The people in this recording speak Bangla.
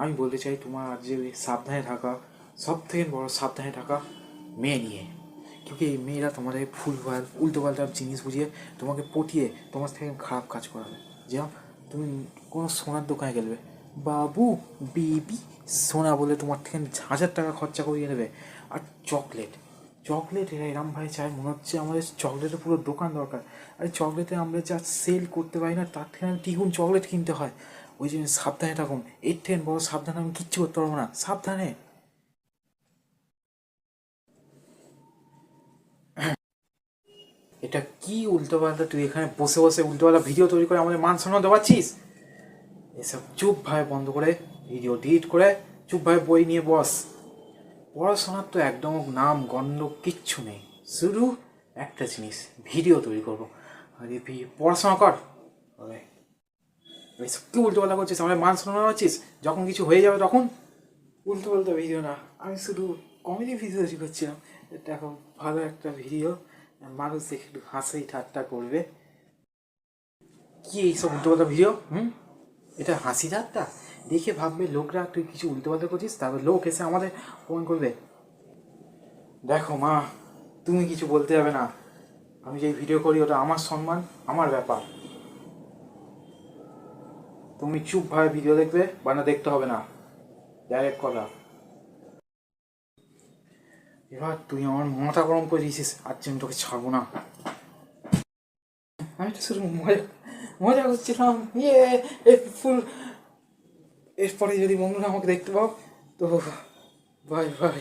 আমি বলতে চাই তোমার যে সাবধানে থাকা, সব থেকে বড় সাবধানে থাকা মেয়ে নিয়ে। क्योंकि এই মেয়েরা তোমাদের ভুলভাল উল্টোপাল্টা জিনিস বুঝিয়ে তোমাকে পটিয়ে তোমার থেকে খারাপ কাজ করাবে। যেমন তুমি কোনো সোনার দোকানে গেলবে, বাবু বেবি সোনা বলে তোমার থেকে 1,000 টাকা খরচা করিয়ে নেবে। আর চকলেট চকলেট এরা এরম ভাই চায়, মনে হচ্ছে আমাদের চকলেটের পুরো দোকান দরকার। আর চকলেটে আমরা যা সেল করতে পারি না, তার থেকে দ্বিগুণ চকলেট কিনতে হয়। ওই জন্য সাবধানে থাকুন, এর থেকে বড় সাবধানে আমি কিচ্ছু করতে পারবো না, সাবধানে। এটা কি উল্টোপাল্টা, তুই এখানে বসে বসে উল্টোপাল্টা ভিডিও তৈরি করে আমাদের মান সম্মান দেওয়াচ্ছিস? এসব চুপভাবে বন্ধ করে ভিডিও ডিলিট করে চুপভাবে বই নিয়ে বস। পড়াশোনার তো একদম নাম গন্ধ কিচ্ছু নেই, শুধু একটা জিনিস, ভিডিও তৈরি করবো। আর পড়াশোনা কর। এসব কি উল্টোপাল্টা করছিস, আমাদের মান সম্মান হচ্ছিস? যখন কিছু হয়ে যাবে তখন উল্টোপাল্টা ভিডিও না, আমি শুধু কমেডি ভিডিও তৈরি করছিলাম। এটা এখন ভালো একটা ভিডিও, মানুষ দেখে একটু হাসি ঠাট্টা করবে। কি এইসব উল্টোপাল্টা ভিডিও? এটা হাসি ঠাট্টা দেখে ভাববে লোকরা তুই কিছু উল্টোপাল্টা করছিস, তারপর লোক এসে আমাদের ফোন করবে। দেখো মা, তুমি কিছু বলতে যাবে না, আমি যেই ভিডিও করি ওটা আমার সম্মান, আমার ব্যাপার। তুমি চুপভাবে ভিডিও দেখবে বা না দেখতে হবে না, ডাইরেক্ট কথা। এবার তুই আমার মাথা গরম করে দিয়েছিস, আর আমি তোকে ছাড়বো না। আমি তো শুধু মজা মজা করছিলাম, ফুল। এরপরে যদি বন্ধুরা আমাকে দেখতে পাও তো বাই বাই।